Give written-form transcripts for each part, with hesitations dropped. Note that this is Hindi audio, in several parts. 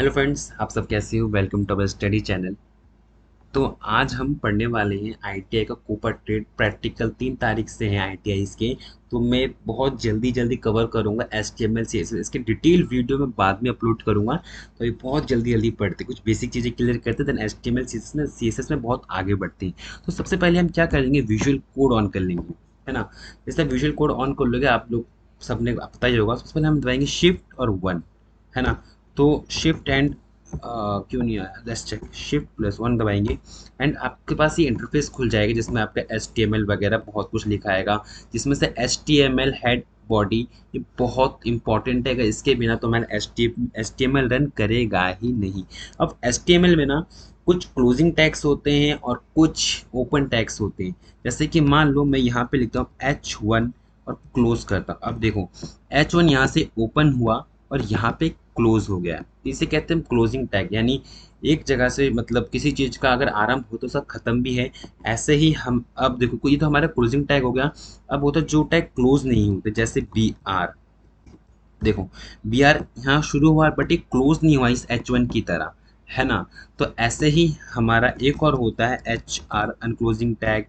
हेलो फ्रेंड्स, आप सब कैसे हो। Welcome to our study channel. तो आज हम पढ़ने वाले हैं आईटीआई का कूपर ट्रेड प्रैक्टिकल। 3 तारीख से हैं आईटीआई के। तो मैं बहुत जल्दी जल्दी कवर करूंगा एचटीएमएल सीएसएस। इसके डिटेल वीडियो मैं बाद में अपलोड करूंगा। तो ये बहुत जल्दी जल्दी पढ़ते, कुछ बेसिक चीज़ें क्लियर करते, देन एचटीएमएल सीएसएस में बहुत आगे बढ़ते हैं। तो सबसे पहले हम क्या कर लेंगे, विजुअल कोड ऑन कर लेंगे, है ना। जैसे विजुअल कोड ऑन कर लोगे आप लोग, सबने पता ही होगा। सबसे पहले हम दबाएंगे शिफ्ट और वन, है ना। तो शिफ्ट एंड क्यों नहीं आया, let's check. Shift plus one दबाएंगे एंड आपके पास ये इंटरफेस खुल जाएगा जिसमें आपका HTML वगैरह बहुत कुछ लिखा आएगा। जिसमें से HTML हेड बॉडी, ये बहुत इंपॉर्टेंट है। अगर इसके बिना तो मैंने HTML रन करेगा ही नहीं। अब HTML में ना कुछ क्लोजिंग टैग्स होते हैं और कुछ ओपन टैग्स होते हैं। जैसे कि मान लो मैं यहाँ पे लिखता हूँ H1 और क्लोज करता हूँ। अब देखो H1 यहाँ से ओपन हुआ और यहाँ पे क्लोज हो गया। इसे कहते हैं क्लोजिंग टैग, यानी एक जगह से मतलब किसी चीज का अगर आरंभ हो तो सब खत्म भी है। ऐसे ही हम अब देखो, कोई तो हमारा क्लोजिंग टैग हो गया। अब होता है जो टैग क्लोज नहीं होते, जैसे BR। देखो BR यहाँ शुरू हुआ बट ये क्लोज नहीं हुआ इस H1 की तरह, है ना। तो ऐसे ही हमारा एक और होता है HR अनक्लोजिंग टैग।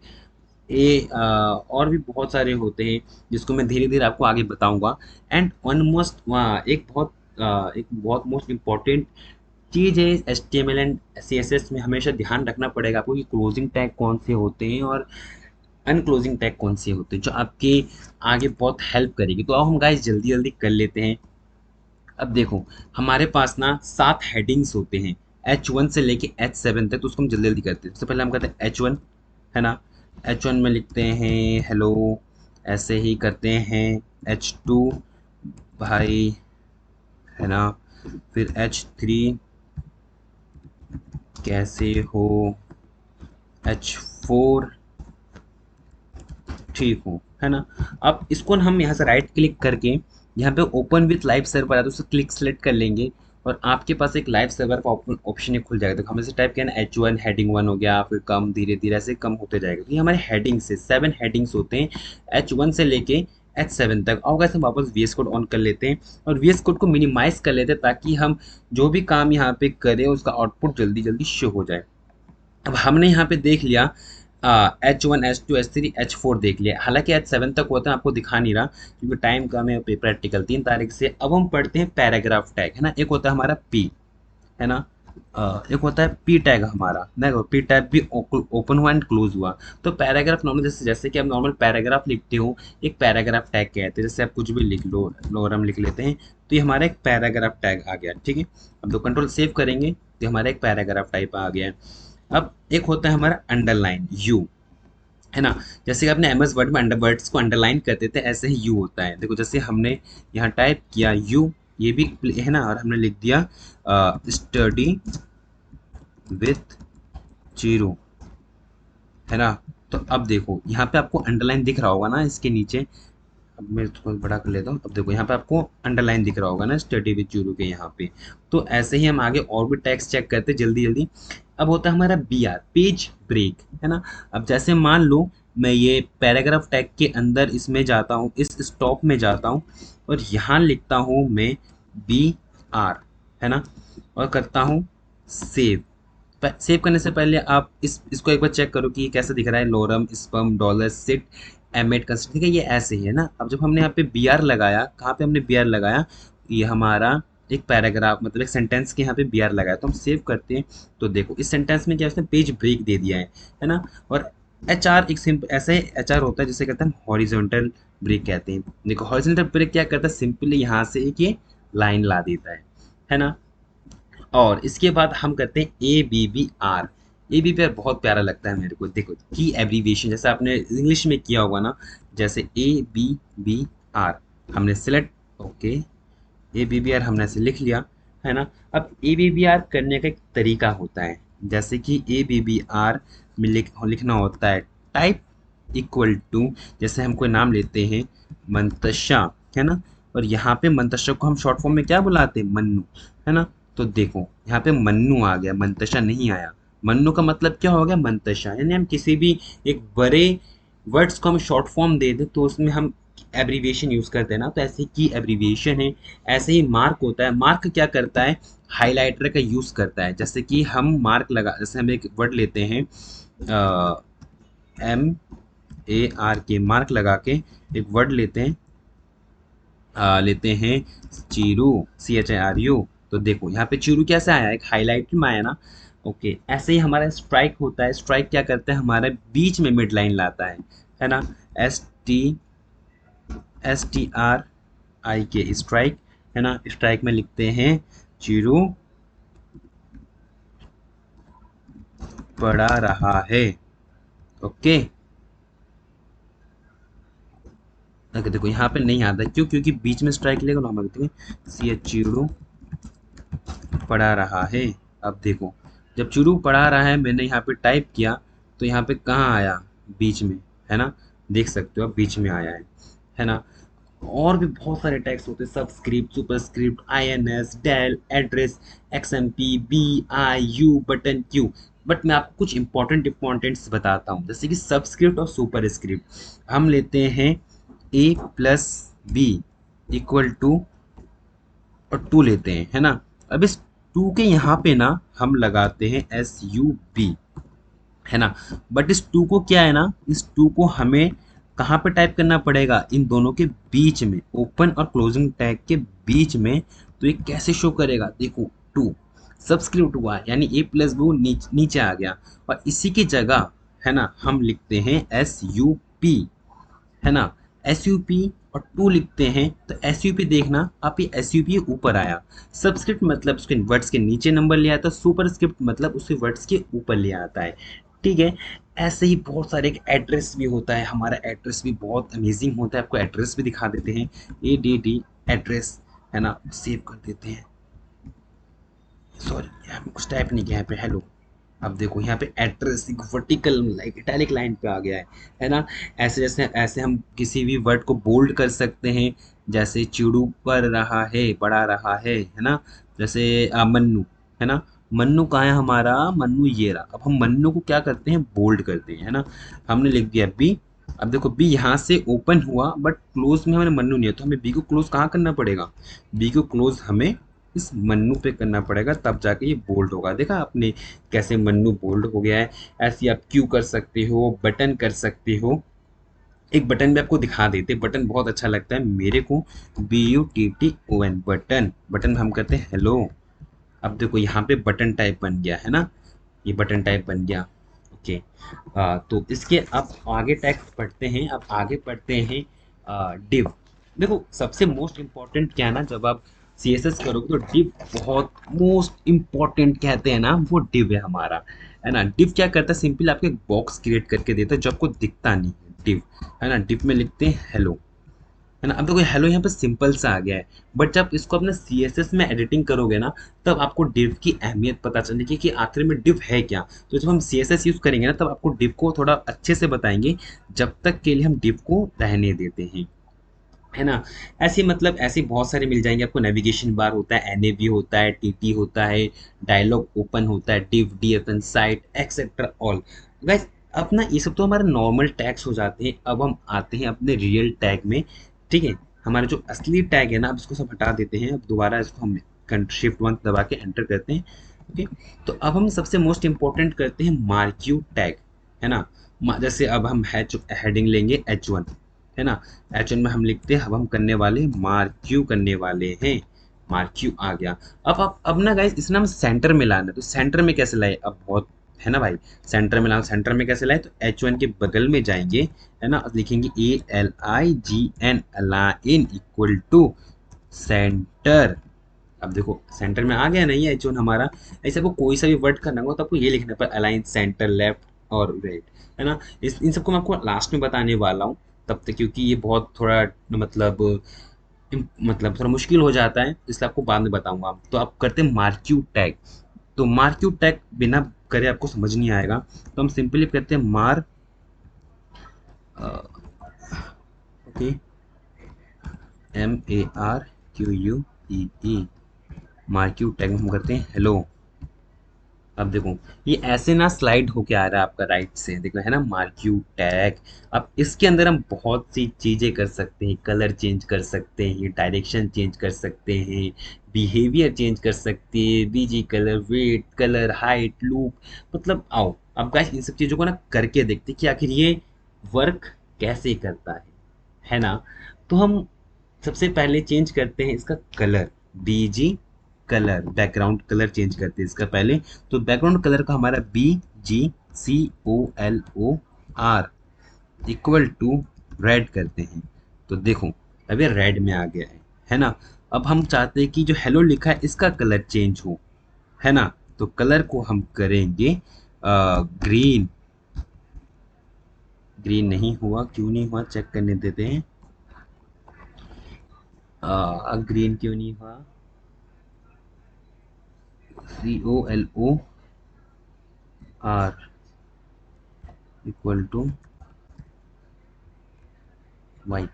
और भी बहुत सारे होते हैं जिसको मैं धीरे धीरे आपको आगे बताऊंगा। एंड वन मोस्ट एक बहुत मोस्ट इम्पॉर्टेंट चीज़ है H T M L and C S S में, हमेशा ध्यान रखना पड़ेगा आपको कि क्लोजिंग टैग कौन से होते हैं और अनक्लोजिंग टैग कौन से होते हैं, जो आपके आगे बहुत हेल्प करेगी। तो अब हम गाइस जल्दी जल्दी कर लेते हैं। अब देखो हमारे पास ना 7 हेडिंग्स होते हैं H1 से लेके H7 तक। तो उसको हम जल्दी जल्दी करते हैं। सबसे पहले हम करते हैं H1, है ना। H1 में लिखते हैं हेलो। ऐसे ही करते हैं H2 भाई, है ना। फिर H3 कैसे हो। H4 ठीक हूँ, है ना। अब इसको ना हम यहाँ से राइट क्लिक करके यहाँ पे ओपन विथ लाइव सर्वर है तो उसे क्लिक सेलेक्ट कर लेंगे और आपके पास एक लाइव सर्वर का ऑप्शन खुल जाएगा। तो हमें से टाइप किया ना H1 हेडिंग 1 हो गया, फिर कम धीरे धीरे ऐसे कम होते जाएगा। तो ये हमारे हेडिंग्स है, 7 हेडिंग्स होते हैं H1 से लेके H7 तक। और वैसे वापस VS कोड ऑन कर लेते हैं और VS कोड को मिनिमाइज कर लेते हैं ताकि हम जो भी काम यहाँ पे करें उसका आउटपुट जल्दी जल्दी शो हो जाए। अब हमने यहाँ पे देख लिया H1 H2 H3 H4 देख लिया। हालांकि H7 तक होता है, आपको दिखा नहीं रहा क्योंकि टाइम कम है। प्रैक्टिकल 3 तारीख से। अब हम पढ़ते हैं पैराग्राफ टैग, है ना। एक होता है हमारा P, है ना। एक होता है P टैग हमारा। देखो P टैग भी ओपन हुआ एंड क्लोज हुआ। तो पैराग्राफ नॉर्मल जैसे जैसे कि आप नॉर्मल पैराग्राफ लिखते हो, एक पैराग्राफ टैग कहते हैं। जैसे आप कुछ भी लिख लो, लोरम लिख लेते हैं तो ये हमारा एक पैराग्राफ टैग आ गया, ठीक है। अब दो कंट्रोल सेव करेंगे तो हमारा एक पैराग्राफ टाइप आ गया है। अब एक होता है हमारा अंडरलाइन यू, है ना। जैसे कि आपने एमएस वर्ड में अंडर वर्ड्स को अंडरलाइन करते थे, ऐसे ही यू होता है। देखो जैसे हमने यहाँ टाइप किया यू, ये भी है ना, और हमने लिख दिया स्टडी विथ जीरो, है ना। तो अब देखो यहाँ पे आपको अंडरलाइन दिख रहा होगा ना इसके नीचे। अब मैं इसको बड़ा कर लेता हूँ। अब देखो यहाँ पे आपको अंडरलाइन दिख रहा होगा ना स्टडी विद जीरो के यहाँ पे। तो ऐसे ही हम आगे और भी टैक्स चेक करते हैं जल्दी जल्दी। अब होता है हमारा BR पेज ब्रेक, है ना। अब जैसे मान लो मैं ये पैराग्राफ टैग के अंदर इसमें जाता हूँ, इस स्टॉप में जाता हूँ और यहाँ लिखता हूँ मैं BR, है ना, और करता हूँ सेव। सेव करने से पहले आप इसको एक बार चेक करो कि ये कैसा दिख रहा है। लोरम स्पम डॉलर सिट एमेट का, ठीक है, ये ऐसे ही है ना। अब जब हमने यहाँ पे BR लगाया, कहाँ पे हमने BR लगाया, ये हमारा एक पैराग्राफ मतलब एक सेंटेंस के यहाँ पे BR लगाया। तो हम सेव करते हैं तो देखो इस सेंटेंस में क्या है, उसने पेज ब्रेक दे दिया है ना। और HR एक सिंपल ऐसे HR होता है जिसे कहते हैं हॉरिजॉन्टल ब्रेक कहते हैं। देखो हॉरिजॉन्टल ब्रेक क्या करता है, सिंपली यहाँ से एक ये लाइन ला देता है ना। और इसके बाद हम करते हैं ABBR। ABBR बहुत प्यारा लगता है मेरे को। देखो की एब्रीविएशन जैसे आपने इंग्लिश में किया होगा ना, जैसे ABBR हमने सिलेक्ट, ओके, ABBR हमने ऐसे लिख लिया, है ना। अब ABBR करने का एक तरीका होता है। जैसे कि ABBR में लिखना होता है टाइप इक्वल टू, जैसे हम कोई नाम लेते हैं मंतशा, है ना। और यहाँ पे मंतशा को हम शॉर्ट फॉर्म में क्या बुलाते हैं, मन्नू, है ना। तो देखो यहाँ पे मन्नू आ गया, मंतशा नहीं आया। मन्नू का मतलब क्या हो गया, मंतशा। यानी हम किसी भी एक बड़े वर्ड्स को हम शॉर्ट फॉर्म दे दें तो उसमें हम एब्रीविएशन यूज करते हैं ना, तो ऐसे की एब्रीविएशन है। ऐसे ही मार्क होता है, मार्क क्या करता है, हाइलाइटर का यूज करता है। जैसे कि हम मार्क लगा, जैसे हम एक वर्ड लेते हैं MAR के, मार्क लगा के एक वर्ड लेते हैं, लेते हैं चीरू, CHIRU। तो देखो यहाँ पे चीरू कैसे आया, एक हाईलाइट में आया ना। ओके, ऐसे ही हमारा स्ट्राइक होता है, स्ट्राइक क्या करता है, हमारे बीच में मिड लाइन लाता है ना। STRIK स्ट्राइक, है ना। स्ट्राइक में लिखते हैं चीरू पढ़ा रहा है। ओके, अगर देखो यहाँ पे नहीं आता, क्यों, क्योंकि बीच में स्ट्राइक लेगा, तो हम लिखते हैं चीरू पढ़ा रहा है। अब देखो, जब चुरू पढ़ा रहा है मैंने यहाँ पे टाइप किया, तो यहाँ पे कहाँ आया, बीच में, है ना। देख सकते हो अब बीच में आया है ना। और भी बहुत सारे टैग्स होते हैं, subscript, superscript, INS, del, address, XMP, BIU, button, Q. But मैं आपको कुछ इंपॉर्टेंट्स बताता हूँ, जैसे कि सबस्क्रिप्ट और सुपरस्क्रिप्ट हम लेते हैं A+B=, और 2 लेते हैं, है ना। अब इस 2 के यहाँ पे ना हम लगाते हैं SUB, है ना। बट इस 2 को क्या है ना, इस 2 को हमें कहाँ पे टाइप करना पड़ेगा, इन दोनों के बीच में, ओपन और क्लोजिंग टैग के बीच में। तो ये कैसे शो करेगा, देखो 2 सब्सक्रिप्ट हुआ, यानी A+B नीचे आ गया, और इसी की जगह, है ना, हम लिखते हैं SUP, है ना। SUP और 2 लिखते हैं, तो SUP देखना आप, ये SUP ऊपर आया। सबस्क्रिप्ट मतलब उसके वर्ड्स के नीचे नंबर ले आता है, सुपरस्क्रिप्ट मतलब उसके वर्ड्स के ऊपर ले आता है। ठीक है। ऐसे ही बहुत सारे, एक एड्रेस भी होता है, हमारा एड्रेस भी बहुत अमेजिंग होता है। आपको एड्रेस भी दिखा देते हैं, ADD एड्रेस, है ना। सेव कर देते हैं, सॉरी यहाँ पे कुछ टाइप नहीं किया यहाँ पे, हेलो। अब देखो यहाँ पे एड्रेस एक वर्टिकल लाइक इटैलिक लाइन पे आ गया है ना। ऐसे जैसे ऐसे हम किसी भी वर्ड को बोल्ड कर सकते हैं, जैसे चिड़ू पढ़ रहा है, पढ़ा रहा है ना। जैसे मन्नू, है ना। मन्नू कहाँ है हमारा, मन्नू ये रहा। अब हम मन्नू को क्या करते हैं, बोल्ड करते हैं, है ना। हमने लिख दिया बी। अब देखो बी यहाँ से ओपन हुआ, बट क्लोज में हमें मन्नू नहीं है, तो हमें बी को क्लोज कहाँ करना पड़ेगा, बी को क्लोज हमें इस मन्नू पे करना पड़ेगा, तब जाके ये बोल्ड होगा। देखा आपने कैसे मन्नू बोल्ड हो गया है। ऐसे आप क्यू कर सकते हो, बटन कर सकते हो। एक बटन भी आपको दिखा देते, बटन बहुत अच्छा लगता है मेरे को, BUTTON, बटन। बटन में हम करते हैं हेलो। अब देखो यहाँ पे बटन टाइप बन गया, है ना, ये बटन टाइप बन गया। ओके, तो इसके अब आगे टैक्स पढ़ते हैं, अब आगे पढ़ते हैं डिव। देखो सबसे मोस्ट इम्पॉर्टेंट क्या है ना, जब आप CSS करोगे तो डिव बहुत मोस्ट इम्पॉर्टेंट कहते हैं ना, वो डिव है हमारा, है ना। डिव क्या करता है, सिंपल आपको एक बॉक्स क्रिएट करके देता है जो आपको दिखता नहीं है, डिव, है ना। डिव में लिखते हैं हेलो, है ना। अब देखो हेलो यहाँ पे सिंपल सा आ गया है, बट जब इसको अपने CSS में एडिटिंग करोगे ना, तब आपको div की अहमियत पता चलेगी कि आखिर में div है क्या। तो जब हम CSS यूज करेंगे ना, तब आपको div को थोड़ा अच्छे से बताएंगे, जब तक के लिए हम div को रहने देते हैं, है ना। ऐसे मतलब ऐसे बहुत सारे मिल जाएंगे आपको, नेविगेशन बार होता है, NAV होता है, TT होता है, डायलॉग ओपन होता है, div, DFN, site, etcetera all. Guys अब ना ये सब तो हमारे नॉर्मल टैग्स हो जाते हैं, अब हम आते हैं अपने रियल टैग में। ठीक है, हमारे जो असली टैग है ना, अब इसको सब हटा देते हैं, अब दोबारा इसको हम Shift 1 दबा के एंटर करते हैं। ओके, तो अब हम सबसे मोस्ट इंपॉर्टेंट करते हैं मार्क्यू टैग, है ना। जैसे अब हम हेडिंग लेंगे H1, है ना। H1 में हम लिखते हैं, अब हम करने वाले मार्क्यू करने वाले हैं, मार्क्यू आ गया। अब ना गाइस इसे ना हम सेंटर में लाना है, तो सेंटर में कैसे लाए, अब बहुत, है ना भाई। सेंटर में लाना, सेंटर में कैसे लाए, तो H1 के बगल में जाएंगे, है ना, लिखेंगे ALIGN, align equal to center. अब देखो सेंटर में आ गया नहीं है H1 हमारा। ऐसे आपको कोई सा भी वर्ड करना हो तो आपको ये लिखना पर अलाइन सेंटर, लेफ्ट और राइट, है ना। इन सबको मैं आपको लास्ट में बताने वाला हूँ, तब तक, क्योंकि ये बहुत थोड़ा मतलब थोड़ा मुश्किल हो जाता है, इसलिए आपको बाद में बताऊंगा। तो आप करते हैं मार्क्यू टैग। तो मार्क्यू टैग बिना करे आपको समझ नहीं आएगा, तो हम सिंपली कहते हैं मार, ओके, MARQUEE, मार्क्यू टैग में हम करते हैं हेलो। अब देखो ये ऐसे ना स्लाइड होके आ रहा है आपका राइट से, देखो है ना मार्क्यू टैग। अब इसके अंदर हम बहुत सी चीजें कर सकते हैं, कलर चेंज कर सकते हैं, डायरेक्शन चेंज कर सकते हैं, बिहेवियर चेंज कर सकते हैं, BG colour, weight colour, height, loop. मतलब आओ अब गाइस इन सब चीजों को ना करके देखते हैं कि आखिर ये वर्क कैसे करता है ना। तो हम सबसे पहले चेंज करते हैं इसका colour, BG colour, background colour change करते हैं इसका पहले। तो बैकग्राउंड कलर का हमारा BGCOLOR इक्वल टू रेड करते हैं। तो देखो अब ये रेड में आ गया है ना। अब हम चाहते हैं कि जो हेलो लिखा है इसका कलर चेंज हो, है ना। तो कलर को हम करेंगे ग्रीन। ग्रीन नहीं हुआ, क्यों नहीं हुआ चेक करने देते हैं। ग्रीन क्यों नहीं हुआ, COLOR equal to white.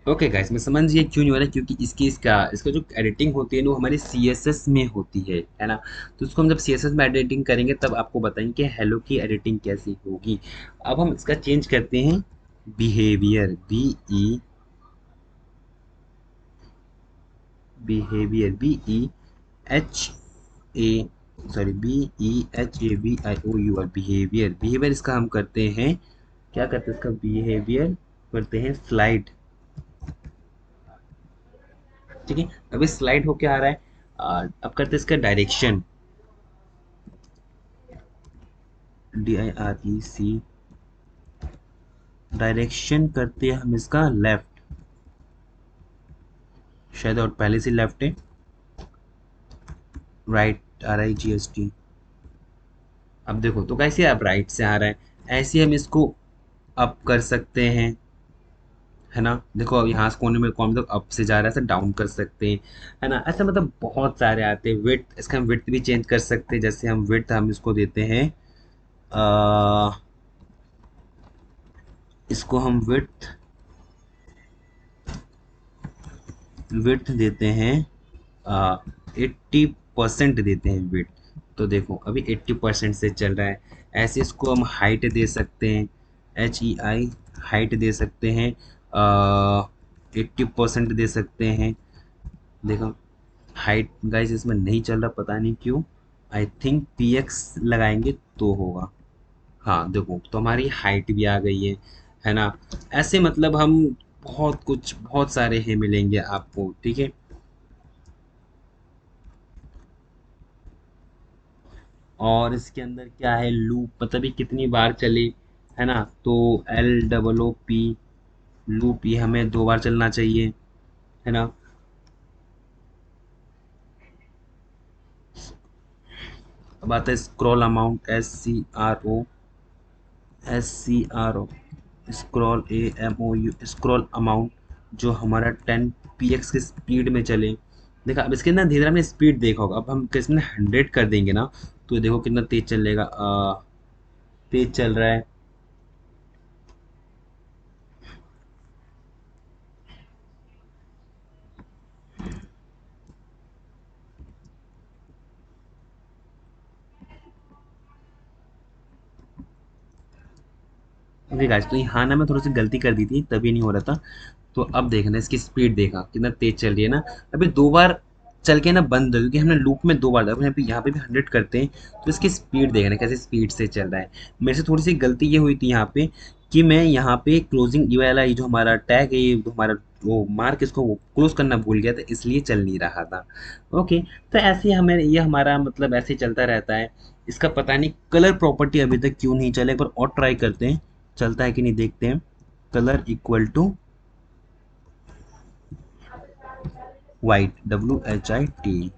Okay guys मैं समझ गया क्यों नहीं हो रहा है, क्योंकि इसकी इसका इसका जो एडिटिंग होती है ना वो हमारी CSS में होती है ना। तो उसको हम जब CSS में एडिटिंग करेंगे तब आपको बताएंगे कि हेलो की एडिटिंग कैसी होगी। अब हम इसका चेंज करते हैं behaviour, BE sorry BEHAVIOUR behaviour. Behaviour इसका हम करते हैं, क्या करते हैं इसका बिहेवियर करते हैं स्लाइड। ठीक है अभी स्लाइड होके आ रहा है। अब करते हैं इसका डायरेक्शन, DIREC। डायरेक्शन करते हैं हम इसका लेफ्ट, शायद और पहले से लेफ्ट है। Right, RIGST। अब देखो तो कैसे अब राइट से आ रहा है, ऐसे हम इसको अप कर सकते हैं, है ना। देखो अब यहाँ से कोने में कौन मतलब अप से जा रहा है, ऐसे डाउन कर सकते हैं, है ना। ऐसे मतलब बहुत सारे आते हैं। विड्थ, इसका हम विड्थ भी चेंज कर सकते हैं। जैसे हम विड्थ हम इसको देते हैं इसको हम विड्थ देते हैं 80% देते हैं विड्थ। तो देखो अभी 80% से चल रहा है। ऐसे इसको हम हाइट दे सकते हैं, HEI हाइट दे सकते हैं, 80% दे सकते हैं। देखो हाइट गाइस इसमें नहीं चल रहा, पता नहीं क्यों। आई थिंक PX लगाएंगे तो होगा। हाँ देखो तो हमारी हाइट भी आ गई है ना। ऐसे मतलब हम बहुत कुछ बहुत सारे हैं मिलेंगे आपको, ठीक है। और इसके अंदर क्या है, लूप मतलब ये कितनी बार चले, है ना। तो LOOP लूप ये हमें 2 बार चलना चाहिए, है ना। अब आता है scroll amount, SCRO scroll AMOU scroll amount, जो हमारा 10 px की स्पीड में चले। देखा अब इसके ना धीरे धीरे हमने स्पीड देखा होगा। अब हम इसमें 100 कर देंगे ना, तो देखो कितना तेज चलेगा, तेज चल रहा है। ओके गाइस तो यहाँ ना मैं थोड़ी सी गलती कर दी थी तभी नहीं हो रहा था। तो अब देखना इसकी स्पीड देखा कितना तेज चल रही है ना। अभी 2 बार चल के ना बंद हो, क्योंकि हमने लूप में 2 बार दबा, यहाँ पे भी 100 करते हैं। तो इसकी स्पीड देखना कैसे स्पीड से चल रहा है। मेरे से थोड़ी सी गलती ये हुई थी यहाँ पे कि मैं यहाँ पे क्लोजिंग ये वाला ये जो हमारा टैग है, ये जो हमारा वो मार्क इसको वो क्लोज करना भूल गया था, इसलिए चल नहीं रहा था। ओके तो ऐसे ही हमें ये हमारा मतलब ऐसे ही चलता रहता है। इसका पता नहीं कलर प्रॉपर्टी अभी तक क्यों नहीं चला, एक बार और ट्राई करते हैं चलता है कि नहीं देखते हैं। Colour equal to white, WHIT।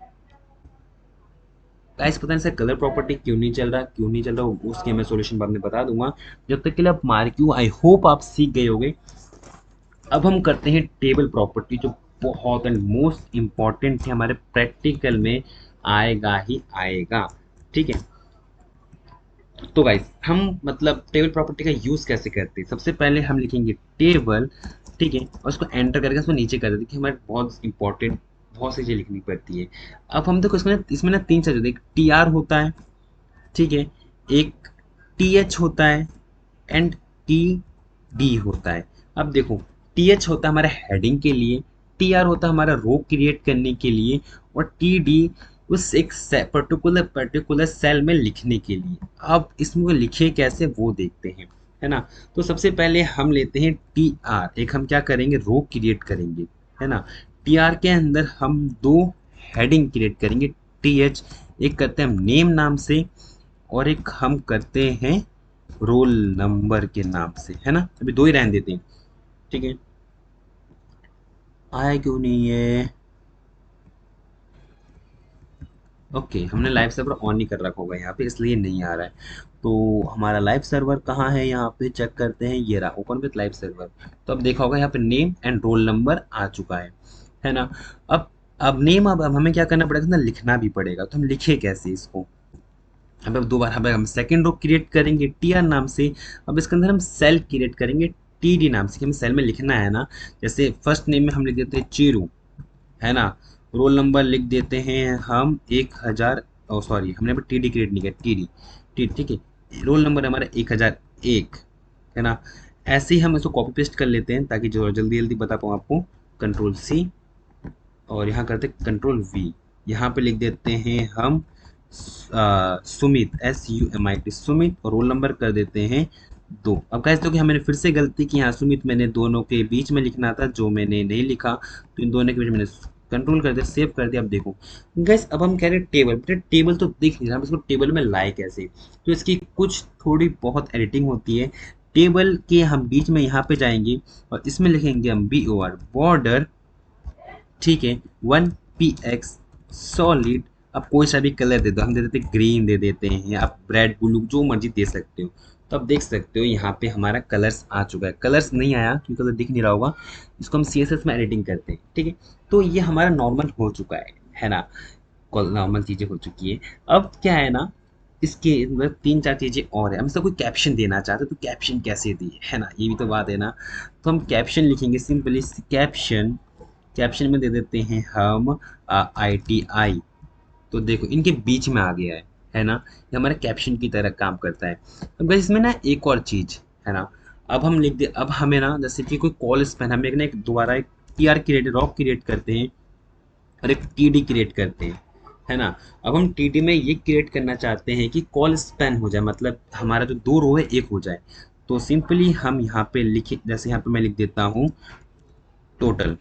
Guys पता नहीं सर कलर प्रॉपर्टी क्यों नहीं चल रहा, क्यों नहीं चल रहा, उसके मैं सॉल्यूशन बाद में बता दूंगा। जब तक के लिए आप मार्क्यू आई होप आप सीख गए होंगे। अब हम करते हैं टेबल प्रॉपर्टी, जो बहुत एंड मोस्ट इम्पॉर्टेंट है, हमारे प्रैक्टिकल में आएगा ही आएगा, ठीक है। तो गाइस हम मतलब टेबल प्रॉपर्टी का यूज कैसे करते हैं, सबसे पहले हम लिखेंगे टेबल, ठीक है, और उसको एंटर करके उसको नीचे कर देते हैं कि हमारे बहुत इंपॉर्टेंट बहुत सी चीज़ें लिखनी पड़ती है। अब हम देखो इसमें ना तीन चीज़ होती है, एक टी आर होता है, ठीक है, एक टी एच होता है एंड टी डी होता है। अब देखो, टी एच होता है हमारा हेडिंग के लिए, टी आर होता है हमारा रो क्रिएट करने के लिए, और टी डी उस एक पर्टिकुलर सेल में लिखने के लिए। अब इसमें वो लिखे कैसे वो देखते हैं, है ना। तो सबसे पहले हम लेते हैं टी आर, एक हम क्या करेंगे, रो क्रिएट करेंगे, है ना। टी आर के अंदर हम दो हेडिंग क्रिएट करेंगे, टी एच एक करते हैं हम नेम नाम से, और एक हम करते हैं रोल नंबर के नाम से, है ना। अभी दो ही रहने देते हैं, ठीक है। आया क्यों नहीं है? ओके, हमने लाइव सर्वर ऑन नहीं कर रखा होगा यहाँ पे, इसलिए नहीं आ रहा है। तो हमारा लाइव सर्वर कहाँ है, यहाँ पे चेक करते हैं, ये रहा ओपन विथ लाइव सर्वर। तो अब देखा होगा यहाँ पे नेम एंड रोल नंबर आ चुका है ना। अब अब नेम, अब हमें क्या करना पड़ेगा ना, लिखना भी पड़ेगा। तो हम लिखे कैसे इसको, अब दोबारा हम सेकंड रो क्रिएट करेंगे टी आर नाम से। अब इसके अंदर हम सेल क्रिएट करेंगे टी डी नाम से, कि हमें सेल में लिखना है ना। जैसे फर्स्ट नेम में हम लिख देते हैं चीरू, है ना। रोल नंबर लिख देते हैं हम 1000, ओ सॉरी, हमने अभी टी डी क्रिएट नहीं किया, टी डी टी, ठीक है। रोल नंबर हमारा 1001, है ना। ऐसे ही हम इसको कॉपी पेस्ट कर लेते हैं ताकि जो जल्दी जल्दी बता पाऊँ आपको। कंट्रोल सी, और यहाँ करते कंट्रोल वी, यहाँ पे लिख देते हैं हम सुमित, SUMIT, सुमित, और रोल नंबर कर देते हैं 2। अब कह सकते हो कि मैंने फिर से गलती की, यहाँ सुमित मैंने दोनों के बीच में लिखना था, जो मैंने नहीं लिखा, तो इन दोनों के बीच मैंने कंट्रोल कर दिया, सेव कर दिया। अब देखो गैस, अब हम कह रहे हैं टेबल, बेटा टेबल तो दिख नहीं रहा, हम इसको टेबल में लाए कैसे। तो इसकी कुछ थोड़ी बहुत एडिटिंग होती है। टेबल के हम बीच में यहाँ पे जाएंगे, और इसमें लिखेंगे हम BOR, बॉर्डर, ठीक है, 1px सॉलिड। अब कोई सा भी कलर दे दो, हम दे देते ग्रीन, दे देते हैं, आप रेड ब्लू जो मर्जी दे सकते हो। तो अब देख सकते हो यहाँ पे हमारा कलर्स आ चुका है। कलर्स नहीं आया क्योंकि कलर दिख नहीं रहा होगा, इसको हम CSS में एडिटिंग करते हैं, ठीक है। तो ये हमारा नॉर्मल हो चुका है ना। नॉर्मल चीज़ें हो चुकी है। अब क्या है ना, इसके अंदर तीन चार चीज़ें और है। हम इसका कोई कैप्शन देना चाहते हैं, तो कैप्शन कैसे दिए, है ना, ये भी तो बात है ना। तो हम कैप्शन लिखेंगे सिंपली, कैप्शन, कैप्शन में दे देते हैं हम ITI। तो देखो इनके बीच में आ गया है ना। ये हमारे कैप्शन की तरह काम करता है। अब guys, इसमें ना एक और चीज़ है ना। अब हम लिख दे, अब हमें ना जैसे कि कोई कॉल स्पैन, हम एक ना एक दोबारा एक TR क्रिएट, रॉक क्रिएट करते हैं, और एक TD क्रिएट करते हैं, है ना। अब हम TD में ये क्रिएट करना चाहते हैं कि कॉल स्पैन हो जाए, मतलब हमारा जो दो रो है एक हो जाए। तो सिंपली हम यहाँ पे लिखे, जैसे यहाँ पे मैं लिख देता हूँ टोटल,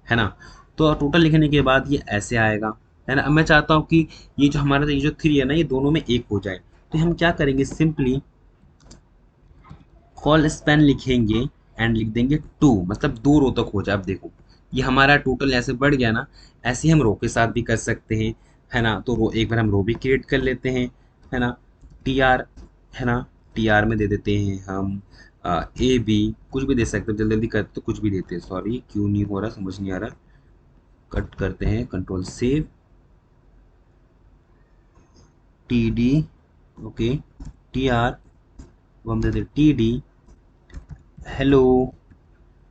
है ना। तो टोटल लिखने के बाद ये ऐसे आएगा, है ना। अब मैं चाहता हूँ कि ये जो हमारा ये जो 3 है ना, ये दोनों में एक हो जाए। तो हम क्या करेंगे, सिंपली कॉल स्पैन लिखेंगे एंड लिख देंगे 2, मतलब 2 रो तक हो जाए। अब देखो ये हमारा टोटल ऐसे बढ़ गया ना। ऐसे ही हम रो के साथ भी कर सकते हैं, है ना। तो रो, एक बार हम रो भी क्रिएट कर लेते हैं, है ना। TR, है ना, TR में दे देते हैं हम AB, कुछ भी दे सकते हो, जल्दी जल्दी करते तो कुछ भी देते हैं। सॉरी क्यों नहीं हो रहा, समझ नहीं आ रहा। कट करते हैं, control save, TD, okay, TR, वो हम देते TD, हेलो।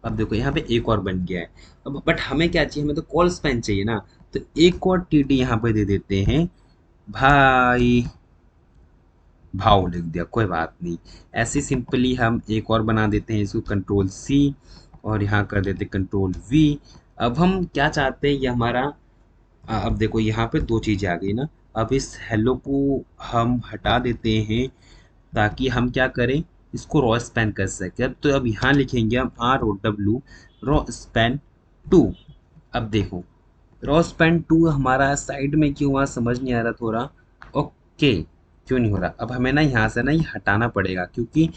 अब देखो यहाँ पे एक और बन गया है। अब बट हमें क्या चाहिए, हमें तो कॉल स्पैन चाहिए ना। तो एक और TD यहाँ पे दे देते हैं भाई, भाव लिख दिया, कोई बात नहीं। ऐसे सिंपली हम एक और बना देते हैं इसको, कंट्रोल C, और यहाँ कर देते कंट्रोल V। अब हम क्या चाहते हैं, ये हमारा अब देखो यहाँ पे दो चीज़ें आ गई ना। अब इस हेलो को हम हटा देते हैं, ताकि हम क्या करें, इसको रॉ स्पैन कर सकें। अब तो अब यहाँ लिखेंगे हम ROW, रॉ स्पैन 2। अब देखो रॉ स्पैन 2 हमारा साइड में क्यों हुआ, समझ नहीं आ रहा थोड़ा। ओके, क्यों नहीं हो रहा, अब हमें ना यहाँ से ना ये हटाना पड़ेगा, क्योंकि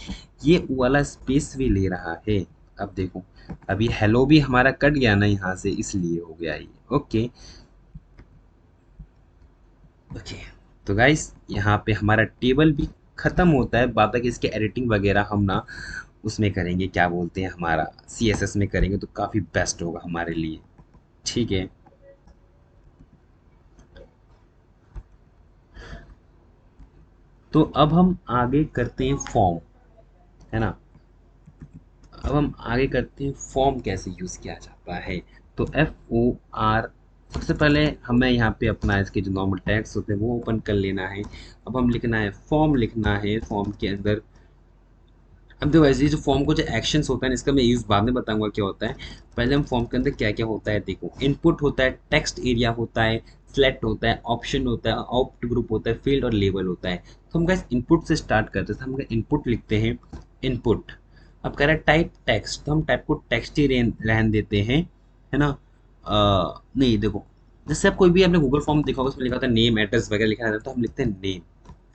ये वो वाला स्पेस भी ले रहा है। अब देखो, अभी हेलो भी हमारा कट गया ना यहाँ से, इसलिए हो गया ये। ओके ओके, तो गाइस यहाँ पे हमारा टेबल भी ख़त्म होता है। बाद तक इसके एडिटिंग वगैरह हम ना उसमें करेंगे, क्या बोलते हैं, हमारा CSS में करेंगे, तो काफ़ी बेस्ट होगा हमारे लिए, ठीक है। तो अब हम आगे करते हैं फॉर्म, है ना। अब हम आगे करते हैं फॉर्म कैसे यूज़ किया जाता है। तो FOR सबसे पहले हमें यहाँ पे अपना इसके जो नॉर्मल टैग्स होते हैं वो ओपन कर लेना है। अब हम लिखना है फॉर्म, लिखना है फॉर्म के अंदर। अब देखो ऐसे ही जो फॉर्म को जो एक्शंस होता है इसका मैं यूज़ बाद में बताऊंगा क्या होता है। पहले हम फॉर्म के अंदर क्या क्या होता है देखो, इनपुट होता है, टेक्स्ट एरिया होता है, सेलेक्ट होता है, ऑप्शन होता है, ऑप्ट ग्रुप होता है, फील्ड और लेबल होता है। तो हम गाइस इनपुट से स्टार्ट करते हैं, तो हम इनपुट लिखते हैं, इनपुट। अब कह रहा है टाइप टेक्स्ट, तो हम टाइप को टेक्स्ट ही रहने देते हैं, है ना। नहीं देखो, जैसे आप कोई भी आपने गूगल फॉर्म देखा होगा उसमें लिखा होता है नेम एड्रेस वगैरह लिखा रहता है, तो हम लिखते हैं नेम,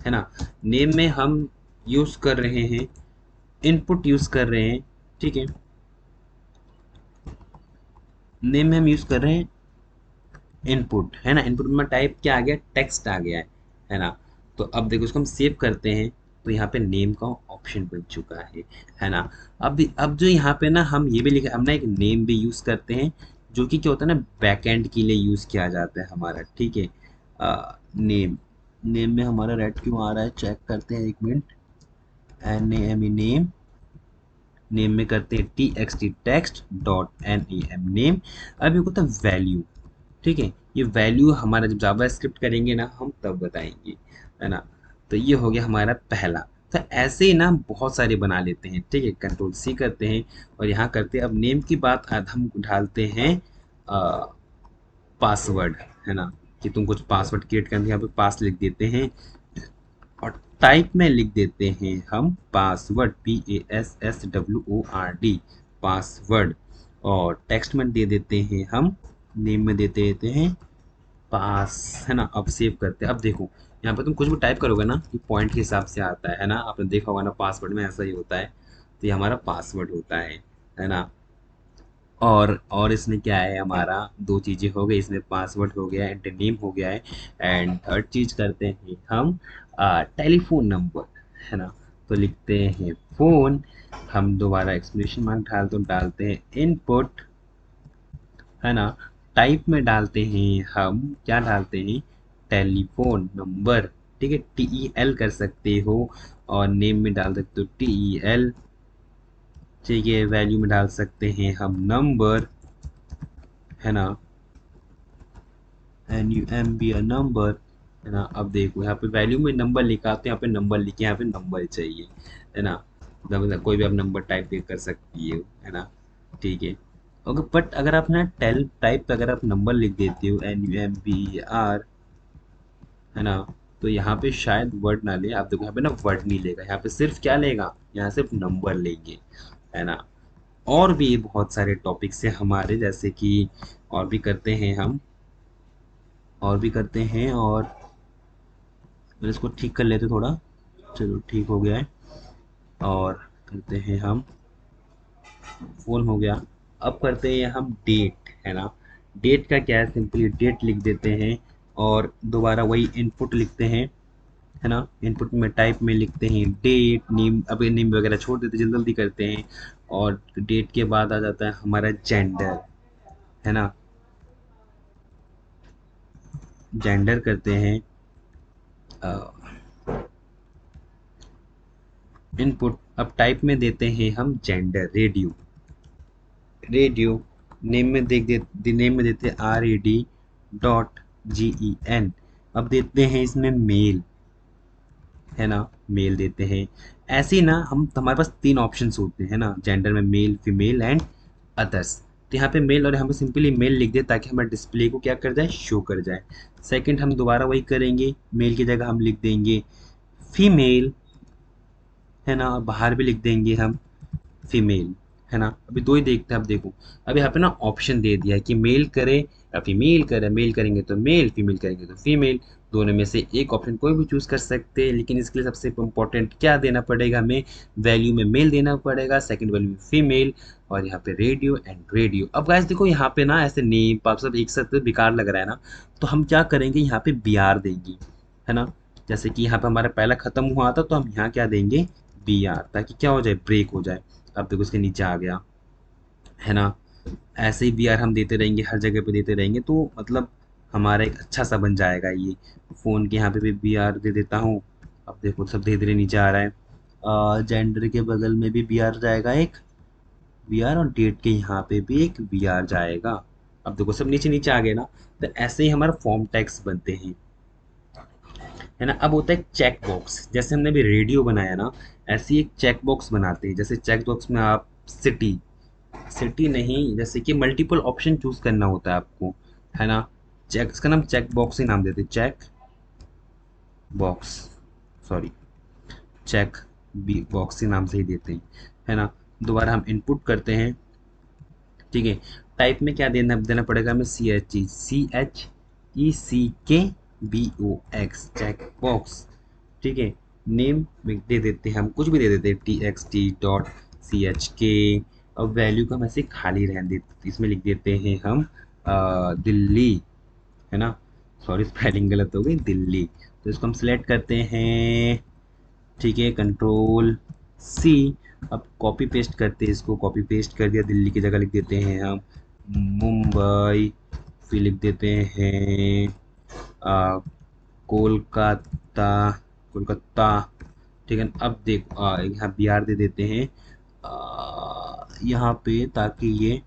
है ना। नेम में हम यूज़ कर रहे हैं, इनपुट यूज़ कर रहे हैं, ठीक है। नेम में हम यूज़ कर रहे हैं इनपुट, है ना। इनपुट में टाइप क्या आ गया, टेक्स्ट आ गया है ना। तो अब देखो इसको हम सेव करते हैं, तो यहाँ पे नेम का ऑप्शन बन चुका है ना। अब जो यहाँ पे ना हम ये भी लिखे, हम ना एक नेम भी यूज़ करते हैं, जो कि क्या होता है ना, बैकएंड के लिए यूज़ किया जाता है हमारा, ठीक है। नेम, नेम में हमारा रेड क्यों आ रहा है, चेक करते हैं एक मिनट। NAME नेम, नेम में करते हैं TXT text dot NAM name. अब ये होता है वैल्यू, ठीक है। ये वैल्यू हमारा जब जावा स्क्रिप्ट करेंगे ना हम तब बताएंगे, है ना। तो ये हो गया हमारा पहला। तो ऐसे ही ना बहुत सारे बना लेते हैं, ठीक है। कंट्रोल C करते हैं और यहाँ करते हैं। अब नेम की बात हम डालते हैं पासवर्ड, है ना, कि तुम कुछ पासवर्ड क्रिएट करना है, यहाँ पे पास लिख देते हैं। और टाइप में लिख देते हैं हम पासवर्ड, PASSWORD, पासवर्ड। और टेक्स्ट में दे देते हैं हम, नेम में देते देते हैं पास, है ना। अब सेव करते हैं। अब देखो यहाँ पे तुम कुछ भी टाइप करोगे ना ये पॉइंट के हिसाब से आता है ना। आपने देखा होगा ना पासवर्ड में ऐसा ही होता है, तो ये हमारा पासवर्ड होता है ना। और इसमें क्या है, हमारा दो चीज़ें हो गई, इसमें पासवर्ड हो गया एंड नेम हो गया है। एंड थर्ड चीज़ करते हैं हम टेलीफोन नंबर, है ना। तो लिखते हैं फ़ोन, हम दोबारा एक्सक्लेमेशन मार्क डालते हैं इनपुट, है ना। टाइप में डालते हैं हम, क्या डालते हैं, टेलीफोन नंबर, ठीक है। TEL कर सकते हो, और नेम में डाल सकते हो TEL, ठीक है। वैल्यू में डाल सकते हैं हम नंबर, है ना, NUMB नंबर, है ना। अब देखो यहाँ पे वैल्यू में नंबर लिखा, तो यहाँ पे नंबर लिखे, यहाँ पे नंबर चाहिए, है ना। मतलब कोई भी आप नंबर टाइप भी कर सकती है ना, ठीक है। अगर बट अगर आप ना टेल टाइप पे अगर आप नंबर लिख देते हो NUMBER, है ना, तो यहाँ पे शायद वर्ड ना ले। आप देखो यहाँ पे ना वर्ड नहीं लेगा, यहाँ पे सिर्फ क्या लेगा, यहाँ सिर्फ नंबर लेंगे, है ना। और भी बहुत सारे टॉपिक्स हैं हमारे, जैसे कि और भी करते हैं हम, और भी करते हैं। और मैंने इसको ठीक कर लेते थोड़ा, चलो ठीक हो गया है। और करते हैं हम, फ़ोन हो गया। अब करते हैं हम डेट, है ना। डेट का क्या है, सिंपली डेट लिख देते हैं और दोबारा वही इनपुट लिखते हैं, है ना। इनपुट में टाइप में लिखते हैं डेट, नेम, अब ये नेम वगैरह छोड़ देते जल्दी जल्दी करते हैं। और डेट के बाद आ जाता है हमारा जेंडर, है ना। जेंडर करते हैं इनपुट। अब टाइप में देते हैं हम जेंडर, रेडियो, रेडियो। नेम में नेम में देते हैं RAD.GEN। अब देते हैं इसमें मेल, है ना, मेल देते हैं। ऐसे ही ना हम, हमारे पास तीन ऑप्शंस होते हैं ना जेंडर में, मेल, फीमेल एंड अदर्स। तो यहाँ पे मेल, और यहाँ पे सिंपली मेल लिख दे ताकि हमारे डिस्प्ले को क्या कर जाए, शो कर जाए। सेकंड हम दोबारा वही करेंगे, मेल की जगह हम लिख देंगे फीमेल, है ना, और बाहर भी लिख देंगे हम फीमेल, है ना। अभी दो ही देखते हैं। अब देखो अब यहाँ पे ना ऑप्शन दे दिया है कि मेल करे या फीमेल करे। मेल करेंगे तो मेल, फीमेल करेंगे तो फीमेल, दोनों में से एक ऑप्शन कोई भी चूज कर सकते हैं। लेकिन इसके लिए सबसे इम्पोर्टेंट क्या देना पड़ेगा हमें, वैल्यू में मेल देना पड़ेगा, सेकंड वैल्यू में फीमेल, और यहाँ पे रेडियो एंड रेडियो। अब गाइस देखो यहाँ पे ना ऐसे नेम पाप सब एक साथ बेकार लग रहा है ना, तो हम क्या करेंगे, यहाँ पे BR देंगे, है ना। जैसे कि यहाँ पे हमारा पहला खत्म हुआ था, तो हम यहाँ क्या देंगे, BR, ताकि क्या हो जाए, ब्रेक हो जाए। अब देखो इसके नीचे आ गया, है ना। ऐसे ही BR हम देते रहेंगे, हर जगह पे देते रहेंगे, तो मतलब हमारा एक अच्छा सा बन जाएगा ये। फ़ोन के यहाँ पे भी BR दे देता हूँ। अब देखो सब धीरे धीरे नीचे आ रहा है। जेंडर के बगल में भी BR जाएगा एक, BR, और डेट के यहाँ पे भी एक BR जाएगा, अब देखो सब नीचे नीचे आ गए ना। तो ऐसे ही हमारा फॉर्म टैग्स बनते हैं, है ना। अब होता है चेक बॉक्स, जैसे हमने अभी रेडियो बनाया ना, ऐसे ही एक चेक बॉक्स बनाते हैं। जैसे चेक बॉक्स में आप सिटी, सिटी नहीं, जैसे कि मल्टीपल ऑप्शन चूज करना होता है आपको, है ना। चेक, इसका नाम चेक बॉक्स ही नाम देते हैं, check box, sorry, check B box के नाम से ही देते हैं, है ना। दोबारा हम इनपुट करते हैं, ठीक है। टाइप में क्या देना देना पड़ेगा हमें, CHECKBOX, चेक बॉक्स, ठीक है। नेम में दे देते हैं हम, कुछ भी दे देते हैं, TXT.CHK। और वैल्यू को हम ऐसे खाली रहने देते, इसमें लिख देते हैं हम दिल्ली, है ना। सॉरी स्पेलिंग गलत हो गई, दिल्ली। तो इसको हम सिलेक्ट करते हैं, ठीक है, कंट्रोल C। अब कॉपी पेस्ट करते हैं, इसको कॉपी पेस्ट कर दिया, दिल्ली की जगह लिख देते हैं हम मुंबई, फिर लिख देते हैं आ, कोलकाता, कोलकाता, ठीक है। अब देखो यहाँ बिहार दे देते हैं यहाँ पे, ताकि ये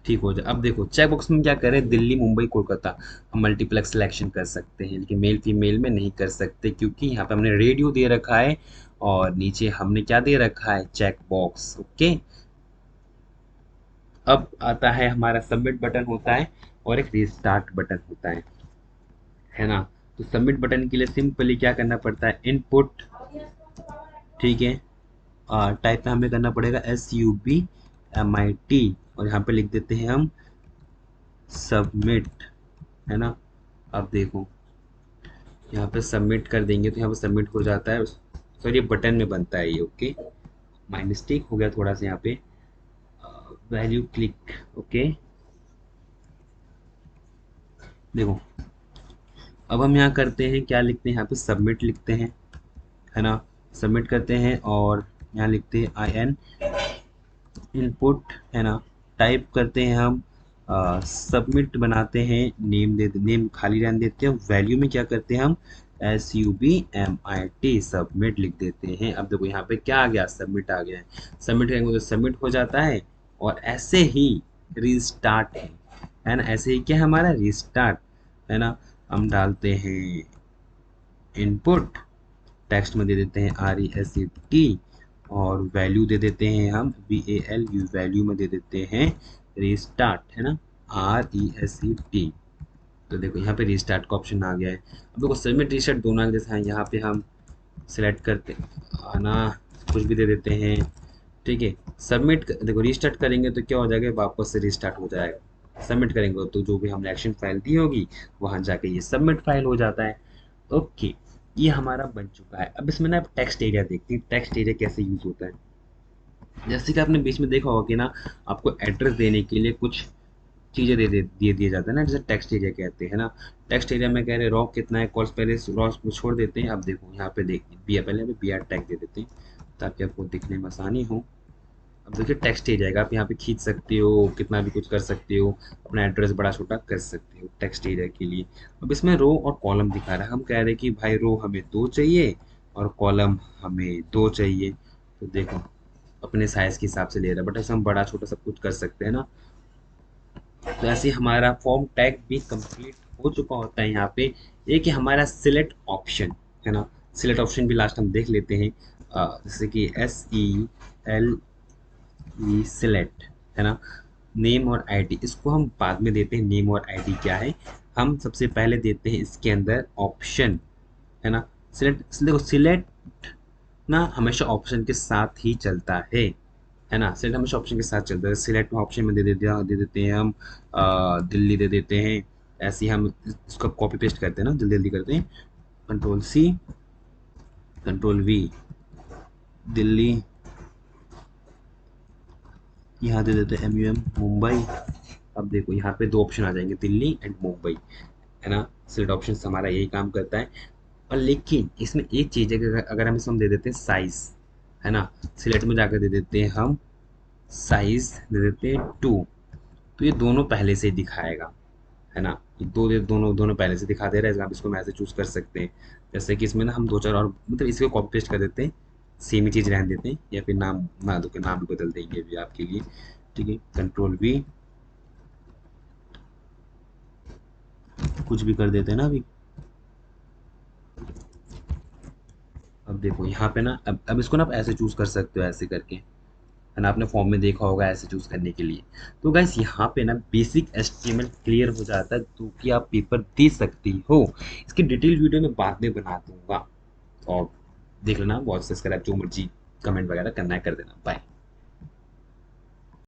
ठीक हो जाए। अब देखो चेक बॉक्स में क्या करें, दिल्ली मुंबई कोलकाता, हम मल्टीप्लेक्स सिलेक्शन कर सकते हैं, लेकिन मेल फीमेल में नहीं कर सकते, क्योंकि यहाँ पे हमने रेडियो दे रखा है और नीचे हमने क्या दे रखा है, चेक बॉक्स, ओके। अब आता है हमारा सबमिट बटन होता है और एक रिस्टार्ट बटन होता है ना। तो सबमिट बटन के लिए सिंपली क्या करना पड़ता है, इनपुट, ठीक है। टाइप में हमें करना पड़ेगा SUBMIT, और यहाँ पे लिख देते हैं हम सबमिट, है ना। अब देखो यहाँ पे सबमिट कर देंगे तो यहाँ पे सबमिट हो जाता है, सॉरी ये बटन में बनता है ये, ओके। माई मिस्टेक हो गया थोड़ा सा यहाँ पे, वैल्यू क्लिक, ओके। देखो अब हम यहाँ करते हैं, क्या लिखते हैं यहाँ पे, सबमिट लिखते हैं, है ना। सबमिट करते हैं और यहाँ लिखते हैं IN इनपुट, है ना। टाइप करते हैं हम सबमिट, बनाते हैं, नेम दे, नेम खाली रहने देते हैं, वैल्यू में क्या करते हैं हम, SUBMIT, सबमिट लिख देते हैं। अब देखो यहाँ पे क्या आ गया, सबमिट आ गया है। सबमिट करेंगे तो सबमिट हो जाता है, और ऐसे ही रिस्टार्ट है ना, ऐसे ही क्या हमारा रिस्टार्ट, है ना। हम डालते हैं इनपुट, टेक्स्ट में दे देते हैं RESET, और वैल्यू दे देते हैं हम VALU, वैल्यू में दे देते हैं रिस्टार्ट, है ना, RESET। तो देखो यहाँ पे रिस्टार्ट का ऑप्शन आ गया है। अब देखो सबमिट रिस्टार्ट दोनों एक जैसा है, यहाँ पे हम सिलेक्ट करते आना, कुछ भी दे देते हैं, ठीक है। सबमिट देखो रिस्टार्ट करेंगे तो क्या हो जाएगा, वापस से रिस्टार्ट हो जाएगा। सबमिट करेंगे तो जो भी हमने एक्शन फाइल दी होगी वहाँ जाके ये सबमिट फाइल हो जाता है, ओके। ये हमारा बन चुका है। अब इसमें ना टेक्स्ट एरिया देखते हैं, टेक्स्ट एरिया कैसे यूज होता है। जैसे कि आपने बीच में देखा होगा कि ना, आपको एड्रेस देने के लिए कुछ चीज़ें दे दिए जाते हैं ना, जैसे टेक्स्ट एरिया कहते हैं ना। टेक्स्ट एरिया में कह रहे रॉ कितना है, कॉल्स पहले रॉ को छोड़ देते हैं। अब देखो यहाँ पे देख बी पहले हमें BR टैग दे देते हैं, ताकि आपको दिखने में आसानी हो। अब देखिए टेक्स्ट एरिया जाएगा, आप यहाँ पे खींच सकते हो, कितना भी कुछ कर सकते हो, अपना एड्रेस बड़ा छोटा कर सकते हो टेक्स्ट एरिया के लिए। अब इसमें रो और कॉलम दिखा रहा है, हम कह रहे हैं कि भाई रो हमें 2 चाहिए और कॉलम हमें 2 चाहिए। तो देखो अपने साइज के हिसाब से ले रहा है, बट ऐसे हम बड़ा छोटा सब कुछ कर सकते हैं ना। तो ऐसे ही हमारा फॉर्म टैग भी कंप्लीट हो चुका होता है। यहाँ पे एक ही हमारा सिलेक्ट ऑप्शन, है ना। सिलेक्ट ऑप्शन भी लास्ट हम देख लेते हैं, जैसे कि SELE सिलेक्ट, है ना। नेम और आईडी इसको हम बाद में देते हैं, नेम और आईडी क्या है, हम सबसे पहले देते हैं इसके अंदर ऑप्शन, है ना। सिलेक्ट देखो सिलेक्ट ना हमेशा ऑप्शन के साथ ही चलता है ना। सिलेक्ट हमेशा ऑप्शन के साथ चलता है। सिलेक्ट ऑप्शन में दे देते हैं हम दिल्ली दे देते हैं। ऐसे ही हम इसको कॉपी पेस्ट करते हैं ना, जल्दी जल्दी करते हैं, control C, control V, Delhi, यहाँ दे देते हैं MUM मुंबई। अब देखो यहाँ पे 2 ऑप्शन आ जाएंगे, दिल्ली एंड मुंबई, है ना। सिलेक्ट ऑप्शन हमारा यही काम करता है। और लेकिन इसमें एक चीज़ है कि अगर हम इसमें दे देते हैं साइज, है ना, सिलेक्ट में जाकर दे देते हैं हम साइज, दे देते हैं 2, तो ये दोनों पहले से ही दिखाएगा, है ना। ये दोनों दोनों पहले से दिखा दे रहा है, आप इसको मैसेज चूज कर सकते हैं। जैसे कि इसमें ना हम 2 4 और मतलब इसको कॉपी पेस्ट कर देते हैं, सेम ही चीज़ रहने देते हैं, या फिर नाम ना दो के नाम भी बदल देंगे अभी आपके लिए। ठीक है, कंट्रोल वी, कुछ भी कर देते हैं ना अभी। अब देखो यहाँ पे ना, अब इसको ना आप ऐसे चूज कर सकते हो, ऐसे करके, है ना, आपने फॉर्म में देखा होगा ऐसे चूज करने के लिए। तो गाइस यहाँ पे ना बेसिक एचटीएमएल क्लियर हो जाता है, तो कि आप पेपर दे सकती हो। इसकी डिटेल वीडियो मैं बाद में बना दूंगा, और देख लेना, बहुत सब्सक्राइब जो मर्जी कमेंट वगैरह करना है कर देना। बाय।